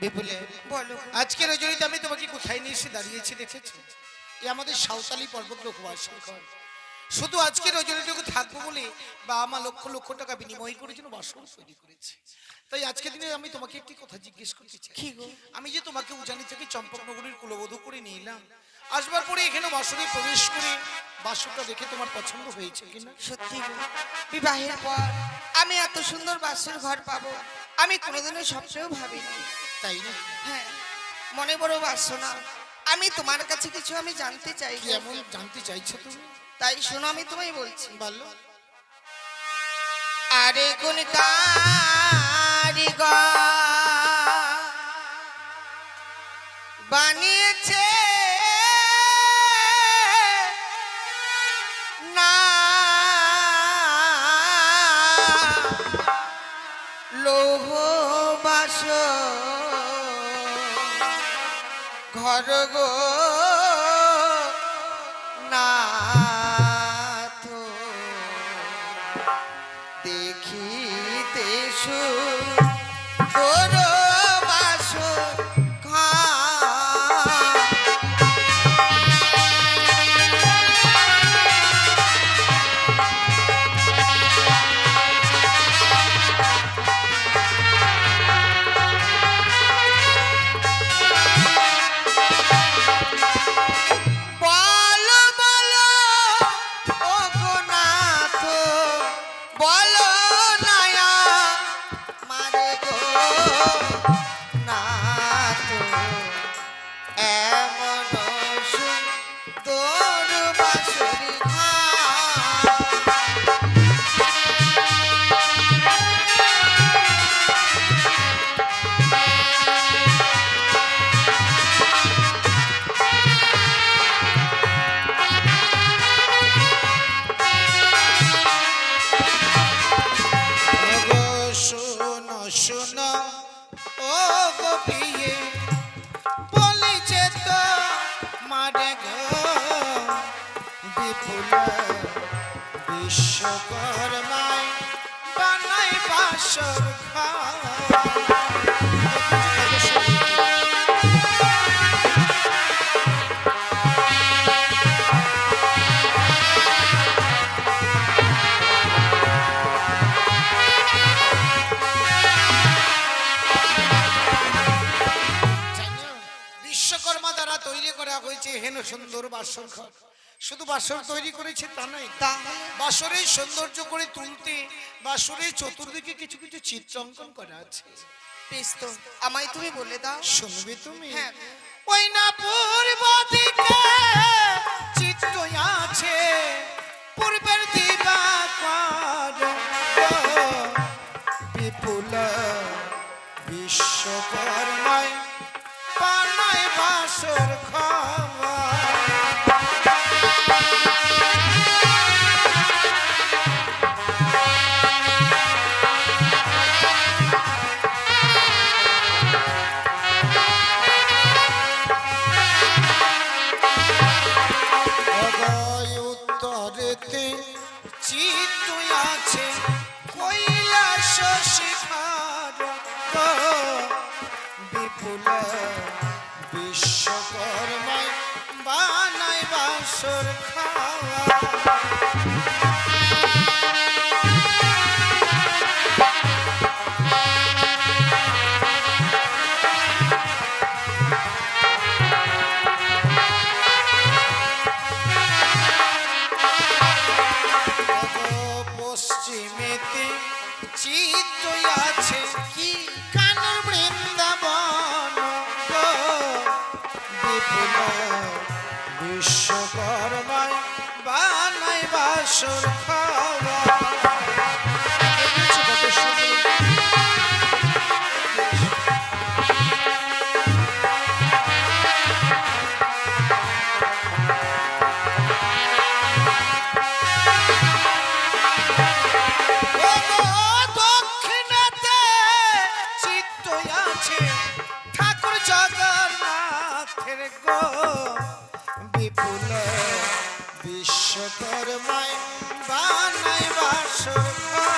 বিপুলে বলো। আজকে রজনীতে আমি তোমাকে কোথায় নিয়ে এসে দাঁড়িয়েছি দেখেছো? এই আমাদের সাঁওতালি পর্বত লোকবাসীর ঘর। শুধু আজকে রজনীটুকু থাকবো বলে বা আমার লক্ষ লক্ষ টাকা বিনিময় করে যেন বাসন তৈরি করেছি। তাই আজকে দিনে আমি তোমাকে একটি কথা জিজ্ঞেস করতে চাই। কি গো? আমি যে তোমাকে উজানি থেকে চম্পকনগরীর কুলবধূ করে নিয়ে এলাম, আসবার পরে এখানে বাসনে প্রবেশ করে বাসনটা দেখে তোমার পছন্দ হয়েছে কিনা? সত্যি গো, বিবাহের পর আমি এত সুন্দর বাসর ঘর পাবো আমি কোনোদিনও স্বপ্নেও ভাবিনি। তাই না? হ্যাঁ, মনে বড় বাসনা। আমি তোমার কাছে কিছু আমি জানতে চাই। কি এমন জানতে চাইছো তুমি? তাই শোনো, আমি তোমায় বলছি। বলো। আরে কোন কারিগর বানিয়েছে না লৌহ বাসর ঘর গো নাথ, দেখিতে সুন্দর বাসর ঘর। বলো বলো ওগো নাথ, বলো নায়া মারে গো নাথ, এমন সুন্দর বাঁশরি ঘর। ওগো শোনো শোনো ও গো প্রিয়ে, বলিছে তো মারে গো বিপুল বিশ্বকর্মায় বানাই বাসর ঘর। জানো, বিশ্বকর্মা দ্বারা তৈরি করা হয়েছে হেন সুন্দর বাসর ঘর। শুধু বাসর তৈরি করেছে তা নয়, তাহলে বাসরের সৌন্দর্য করে তুলতে বাসরের চতুর্দিকে কিছু কিছু চিত্র অঙ্কন করা আছে। বেশ তো, আমায় তুমি বলে দাও। শুনবে তুমি? হ্যাঁ। ওই না পূর্ব দিকে চিত্র আছে, পূর্বের দিবাকর বিপুল বিশ্বকর্মায় বানায় বাসর ঘর। অভয় উত্তরেতে চিত্ত আছে কৈলাস শিখর বিপুল বিশ্বকর্মায় বানায় বাসর খাওয়া। পশ্চিমেতে চিত্ত আছে কি কানর বৃন্দাবন বিপুল বিশ্বকর্মায় বানায় বাসর খাওয়া। দক্ষিণাতে চিত্ত আছে ঠাকুর জগন্নাথের গো বিপুল বিশ্বকর্মায় বানায় বাসর ঘর।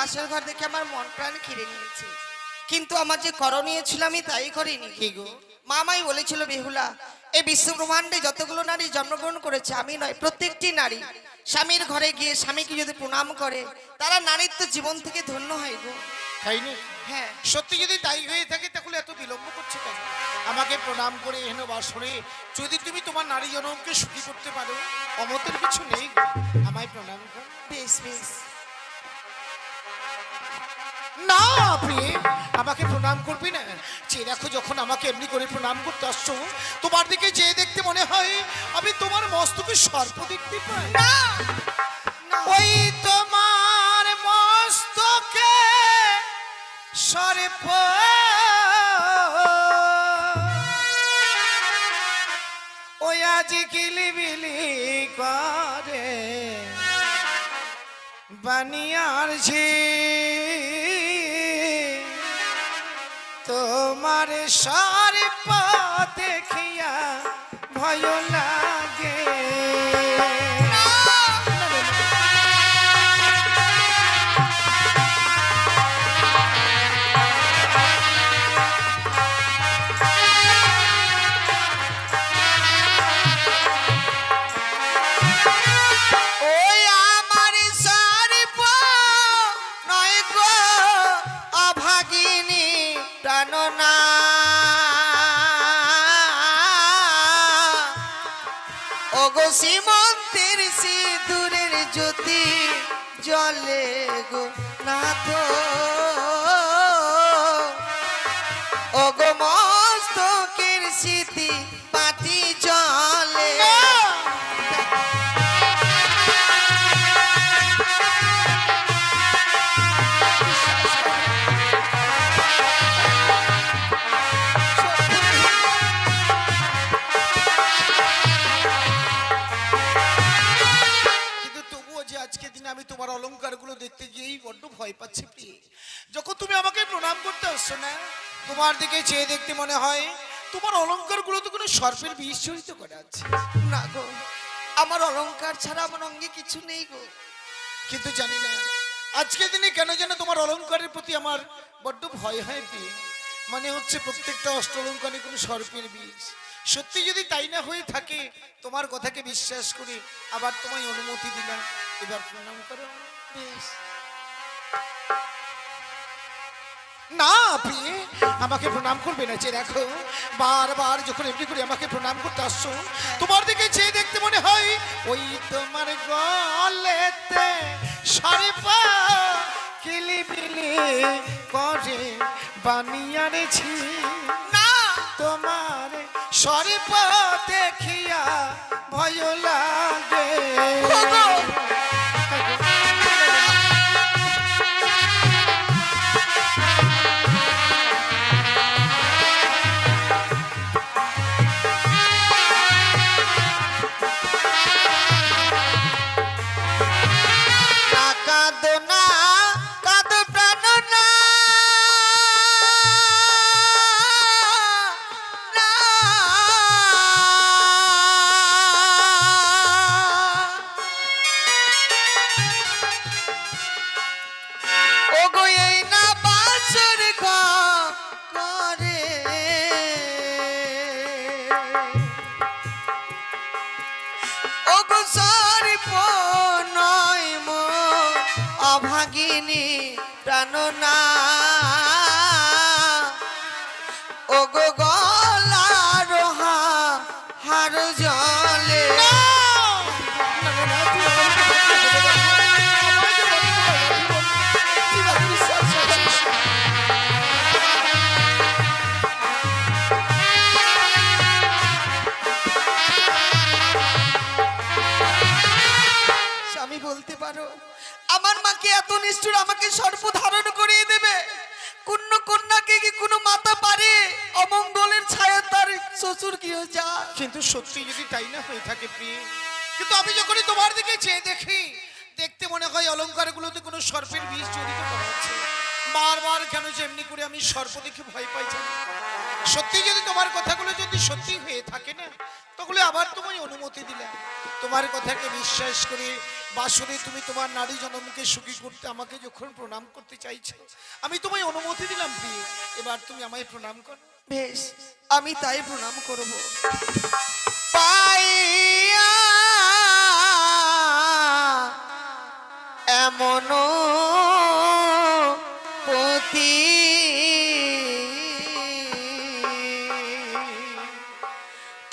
বাসর ঘর দেখে আমার মন প্রাণ খিরে নিয়েছে, কিন্তু আমার যে করণীয় ছিল আমি তাই করিনি। কি গো? মামাই বলেছিল বেহুলা, এই বিশ্ব ব্রহ্মাণ্ডে যতগুলো নারী জন্মগ্রহণ করেছে আমি নয়, প্রত্যেকটি নারী স্বামীর ঘরে গিয়ে স্বামীকে যদি প্রণাম করে তারা নারীত্ব জীবন থেকে ধন্য হয় গো। তাই না? হ্যাঁ, সত্যি যদি তাই হয়ে থাকে তাহলে এত বিলম্ব করছে কেন? আমাকে প্রণাম করে এহেন বাসরে যদি তুমি তোমার নারী জনমকে সুখী করতে পারো, অমতের কিছু নেই গো। আমায় প্রণাম কর। বেশ বেশ। না প্রিয়ে, আমাকে প্রণাম করবি না। যে দেখো, যখন আমাকে এমনি করে প্রণাম করতে আসছো, তোমার দিকে যে দেখতে মনে হয় আমি তোমার মস্তকে সর্প দেখতে পাই। না, ওই তোমার মস্তকে সর্প, ওই আজ কিলিবিলি করে বানিয়ার ঝি, তোমার সর্প দেখিয়া ভয় লাগে। ওই আমার সর্প নয় গো অভাগিনী প্রাণনা, ওগো সীমন্তের সিঁদুরের জ্যোতি জলে গো নাথ, ওগো মস্তকের স্মৃতি পাটি জলে। কিন্তু তবুও যে আজকের দিনে আমি তোমার অলংকারগুলো দেখতে গিয়েই বড্ড ভয় পাচ্ছি প্রিয়ে। যখন তুমি আমাকে প্রণাম করতে আসছো না, তোমার দিকে চেয়ে দেখতে মনে হয় তোমার অলংকারগুলো তো কোনো সর্পের বিষ জড়িত করা আছে। না গো, আমার অলংকার ছাড়া আমার অঙ্গে কিছু নেই গো। কিন্তু জানি না আজকের দিনে কেন যেন তোমার অলংকারের প্রতি আমার বড্ড ভয় হয় প্রিয়ে। মানে হচ্ছে প্রত্যেকটা অষ্ট অলংকারে কোনো সর্পের বিষ। সত্যি যদি তাই না হয়ে থাকে, তোমার কথাকে বিশ্বাস করে আবার তোমায় অনুমতি দিলাম, এবার প্রণাম করো। বেশ। না প্রিয়ে, আমাকে প্রণাম করবে না। যে দেখো, বারবার যখন এমনি করে আমাকে প্রণাম করতে আসছো, তোমার দিকে চেয়ে দেখতে মনে হয় ওই তোমার গলেতে সর্পা কিলিবিলি করে বানিয়ারেছি। না, তোমার সর্প দেখিয়া ভয় লাগে। ওগো, না কাঁদো না, কাঁদো প্রাণ না, না। ওগো এই না বাসর ঘরে, ওগো সর্প নয় মো অভাগিনী প্রাণনা, ওগো গলা রোহা হার জলে। স্বামী বলতে পারো, আমার মাকে এত নিষ্ঠুর আমাকে সর্প ধারণ করিয়ে দেবে? কোন কন্যাকে কি কোনো মাতা পারে অমঙ্গলের ছায়া তার শ্বশুর গৃহ যা? কিন্তু সত্যি যদি তাই না হয়ে থাকে প্রিয়ে, কিন্তু আমি যখনই তোমার দিকে চেয়ে দেখি, দেখতে মনে হয় অলংকারগুলোতে কোনো সর্পের বিষ জড়িত করা আছে। বারবার কেন যে এমনি করে আমি সর্প দেখে ভয় পাই জানি? সত্যি যদি তোমার কথাগুলো যদি সত্যি হয়ে থাকে না, তাহলে আবার তোমায় অনুমতি দিলাম। তোমার কথাকে বিশ্বাস করে বাসরে তুমি তোমার নারী জনমকে সুখী করতে আমাকে যখন প্রণাম করতে চাইছো, আমি তোমায় অনুমতি দিলাম প্রিয়। এবার তুমি আমায় প্রণাম করো। বেশ, আমি তাই প্রণাম করব। পাইয়া এমন পতি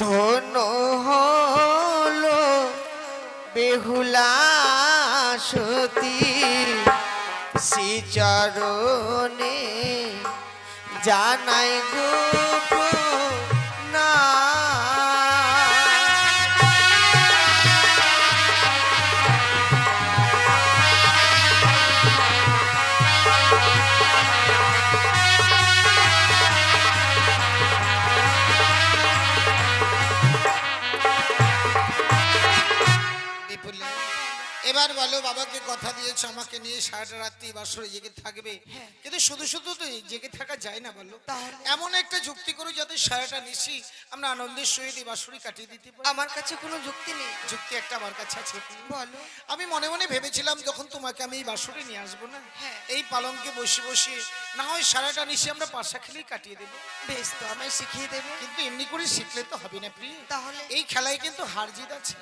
ধন্য হলো বেহুলা সতী, শ্রীচরণে জানাই গো না। বিপুলা, এবার বলো, বাবাকে কথা দিয়েছো আমাকে নিয়ে সারাটা রাত্রি বাসরে জেগে থাকবে, কিন্তু শুধু শুধু তো জেগে থাকা যায় না বলো। তাহলে? এমন একটা যুক্তি করো যাতে সারাটা নিশি আমরা আনন্দের সহিত এই বাসরে কাটিয়ে দিতে পারি। আমার কাছে কোনো যুক্তি নেই। যুক্তি একটা আমার কাছে আছে। বলো। আমি মনে মনে ভেবেছিলাম যখন তোমাকে আমি এই বাসরে নিয়ে আসবো না, হ্যাঁ। এই পালঙ্কে বসে বসে না হয় সারাটা নিশি আমরা পাশা খেলেই কাটিয়ে দেবো। বেশ, তো আমায় শিখিয়ে দেবে। কিন্তু এমনি করে শিখলে তো হবে না প্রিয়। তাহলে? এই খেলায় কিন্তু হার জিত আছে।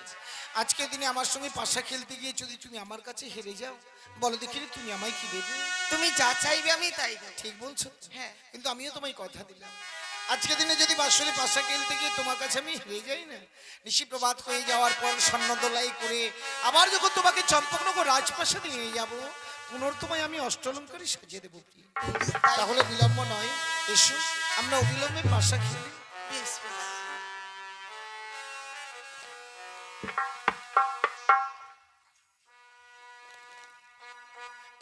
আজকের দিনে আমার সঙ্গে পাশা খেলতে গিয়ে যদি তুমি আমার কাছে হেরে যাও, বলো দেখি তুমি আমায় কি দেবে? তুমি যা চাইবে আমি তাই দেব। ঠিক বলছো। হ্যাঁ। কিন্তু আমিও তোমায় কথা দিলাম, আজকের দিনে যদি বাসরে পাশা খেলতে গিয়ে তোমার কাছে আমি হেরে যাই না, নিশি প্রভাত হয়ে যাওয়ার পর স্বর্ণদোলাই করে আবার যখন তোমাকে চম্পকনগর রাজপ্রাসাদে নিয়ে যাব, পুনর্তমায় আমি অষ্টলঙ্কারে সাজিয়ে দেবো প্রিয়। তাহলে বিলম্ব নয়, এসো আমরা অবিলম্বে পাশা খেলি। বেশ, বেশ।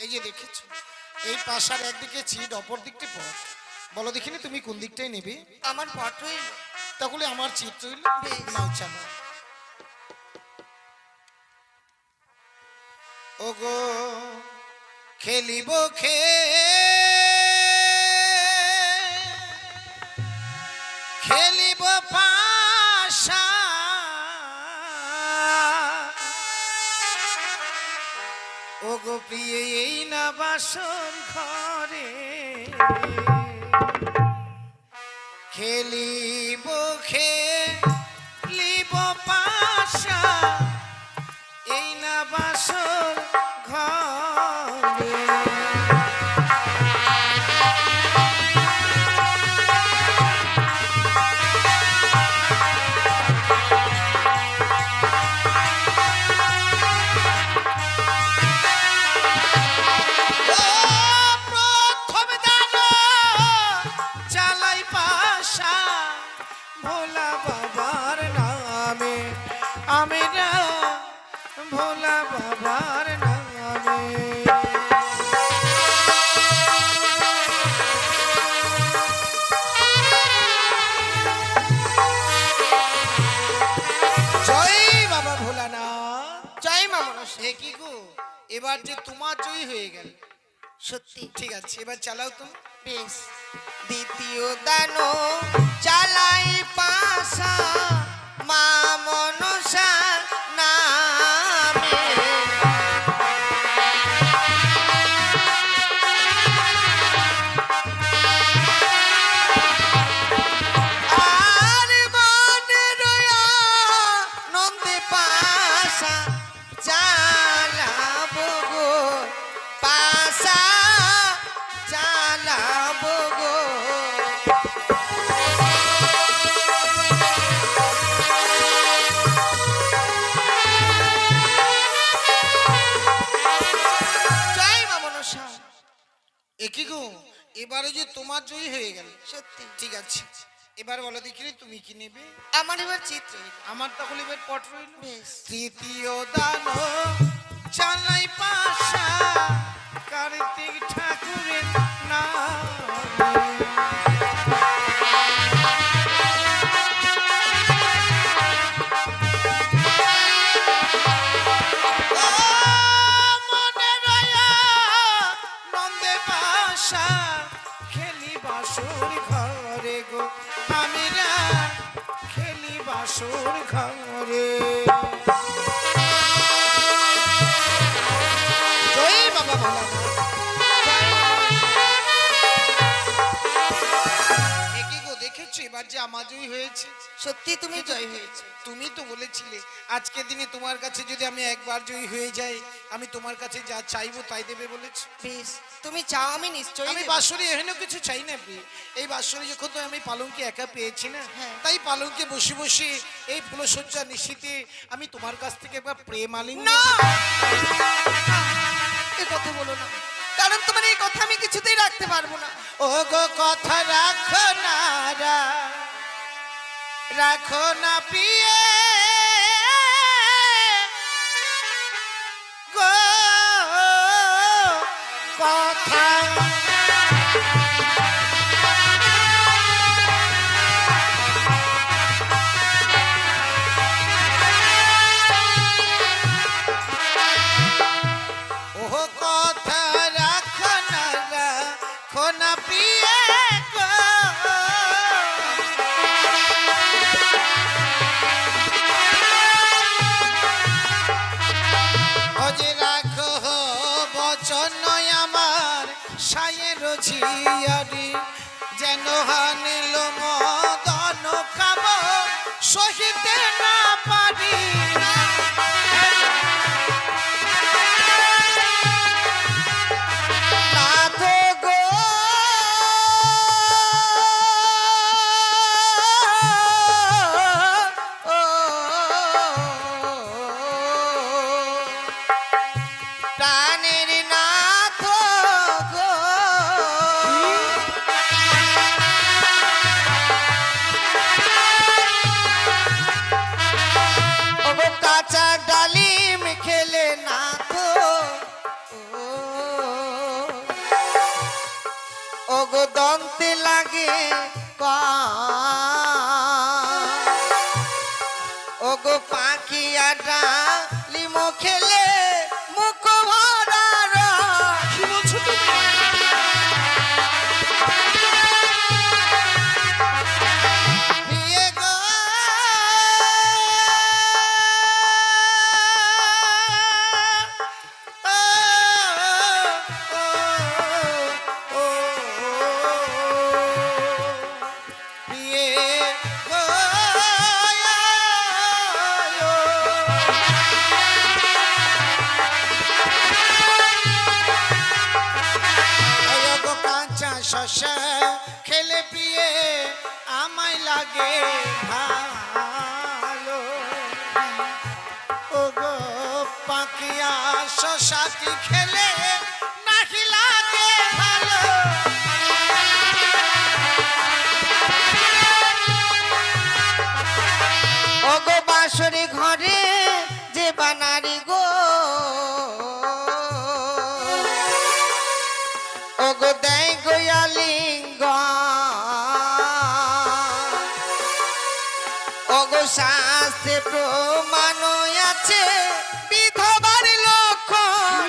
এই যে দেখেছো, এই পাশার একদিকে চিট, অপর দিকটি পথ। বলো দেখিনি তুমি কোন দিকটাই নেবে? আমার পট রইল। তাহলে আমার চিট রইল। বেশ। নাও চালা। ওগো খেলিব খেলিব পাশা, ওগো প্রিয় এই না বাসর ঘরে, খেলিব খেলিব পাশা, এই না বাসর ঘরে। প্রথম দান চালাই পাশা, ভোলা বাবার নামে, আমি না ভোলা বাবার নামে। জয় বাবা ভোলানাথ। জয় মা মনসা। এ কি গো, এবার যে তোমার জয় হয়ে গেল। সত্যি? ঠিক আছে, এবার চালাও তুমি। বেশ। দ্বিতীয় দান চালাই পাশা, মা মনসা নামে। আর মনে রয়া নন্দে পাশা চালাবো গো, পাশা চালাবো গো। জয় মা মনসা। এ কি গো, এবারে যে তোমার জয় হয়ে গেল। সত্যি? ঠিক আছে, এবার বলো দেখি তুমি কি নেবে? আমার এবার চিত্র। আমার তাহলে এবার পট রইল। বেশ। তৃতীয় দান চালাই পাশা, কার্তিক ঠাকুরের নামে। ও মনে রয়া নন্দে পাশা, আশা খেলি বাসুর ঘরে গো, আমি না খেলি বাসুর ঘরে। জয় বাবা ভোলানাথ। একই গো দেখেছো এবার যে আমার জয় হয়েছে। সত্যি তুমি জয় হয়েছে। তুমি তো বলেছিলে আজকের দিনে তোমার কাছে যদি আমি একবার জয়ী হয়ে যাই আমি তোমার কাছে যা চাইবো তাই দেবে বলেছো। বেশ, তুমি চাও আমি নিশ্চয়ই আমি দেব। বাঁশরি এখানে কিছু চাই না প্রিয়, এই বাঁশরি যখন তো আমি পালঙ্কে একা পেয়েছি না, হ্যাঁ। তাই পালঙ্কে বসে বসে এই ফুলসজ্জা নিশীতে আমি তোমার কাছ থেকে একবার প্রেম আলিঙ্গন। না, এ কথা বলো না, কারণ তোমার এই কথা আমি কিছুতেই রাখতে পারবো না। ও গো কথা রাখো না রাখো না প্রিয়ে গো কথা। ও কথা রাখো না প্রিয়ে গো। অজে রাখো বচন আমার সায়ের ঝিয়ারি, যেন হানিল মদন খাব সহিতে না পারি। নাথ গো, প্রাণের নাথ গো, ওগো কাঁচা ডালিম খেলে নাথ, ওগো দন্তে লাগে ওগো পাখিয়া ডালিম খেলে মুখ ভরা কি বলছো তুমি? প্রিয়ে গো, প্রিয়ে গো, ওই গো কাঁচা শশা খেলে প্রিয়ে আমায় লাগে ভালো। ও গো পাখিয়া শশাটি খেলে নাকি লাগে ভালো। ওগো বাঁশরি ঘরে যে বানারি গো, ওগো দেয় গোয়ালিঙ্গ, ওগো শাস্ত্রে প্রমাণ আছে বিধবার লক্ষণ।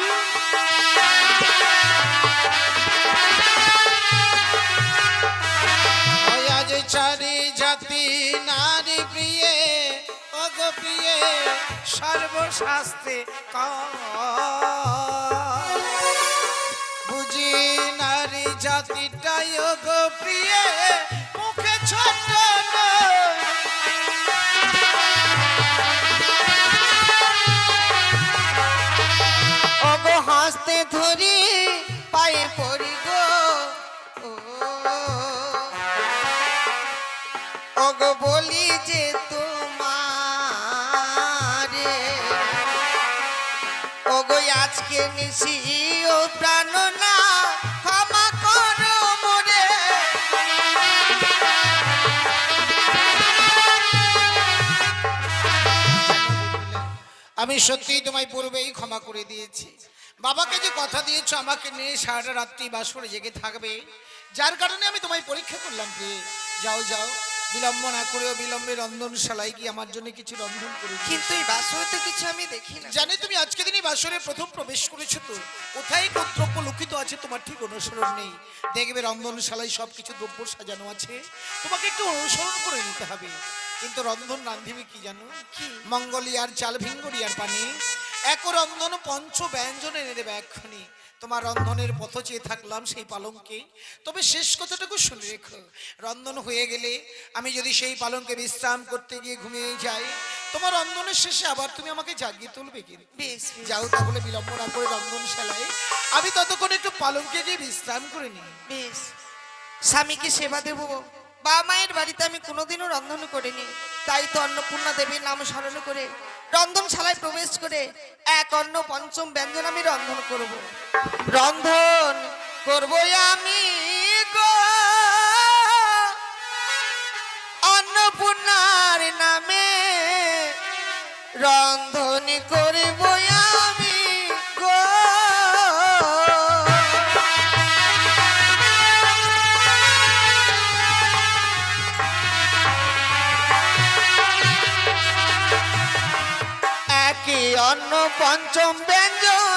ওই আজ চারি জাতি নারী প্রিয়ে ও গো প্রিয়ে সর্বশাস্ত্রে বুঝি নারী জাতিটাই ও গো প্রিয়ে মুখে ছোট নয়। ওগো হাসতে ধরি পায়ে পড়ি গো, ওগো বলি যে তোমারে, ওগো আজকে নিশি ও প্রাণ না ক্ষমা করো মোরে। আমি সত্যিই তোমায় পূর্বেই ক্ষমা করে দিয়েছি। বাবাকে যে কথা দিয়েছো আমাকে নিয়ে সারাটা রাত্রি বাস করে জেগে থাকবে, যার কারণে আমি তোমায় পরীক্ষা করলাম প্রিয়ে। যাও যাও বিলম্ব না করে অবিলম্বে রন্ধনশালায় গিয়ে আমার জন্য কিছু রন্ধন করে দিও। কিন্তু এই বাসরে তো কিছু আমি দেখি না। জানি তুমি আজকে দিনই বাসরে প্রথম প্রবেশ করেছো, তো কোথায় কোন দ্রব্য লুকিত আছে তোমার ঠিক অনুসরণ নেই। দেখবে রন্ধনশালায় সবকিছু দ্রব্য সাজানো আছে, তোমাকে একটু অনুসরণ করে নিতে হবে। কিন্তু রন্ধন রাঁধিবে কি জানো? কি? মঙ্গলিয়ার চাল, ভিঙ্গরিয়ার পানি, এক রন্ধন পঞ্চ ব্যঞ্জন এনে দেবে এক্ষুনি। তোমার রন্ধনের পথ চেয়ে থাকলাম সেই পালঙ্কে। তবে শেষ কথাটুকু শুনে রেখো, রন্ধন হয়ে গেলে আমি যদি সেই পালঙ্কে বিশ্রাম করতে গিয়ে ঘুমিয়ে যাই, তোমার রন্ধনের শেষে আবার তুমি আমাকে জাগিয়ে তুলবে কিন্তু। বেশ বেশ, যাও তাহলে বিলম্ব না করে রন্ধনশালায়, আমি ততক্ষণ একটু পালঙ্কে গিয়ে বিশ্রাম করে নিই। বেশ। স্বামীকে সেবা দেব, বা মায়ের বাড়িতে আমি কোনোদিনও রন্ধন করিনি, তাই তো অন্নপূর্ণা দেবীর নাম স্মরণ করে রন্ধনশালায় প্রবেশ করে এক অন্ন পঞ্চম ব্যঞ্জন আমি রন্ধন করব। রন্ধন করব আমি গো অন্নপূর্ণার নামে, রন্ধন করব আমি গো। একই অন্ন পঞ্চম ব্যঞ্জন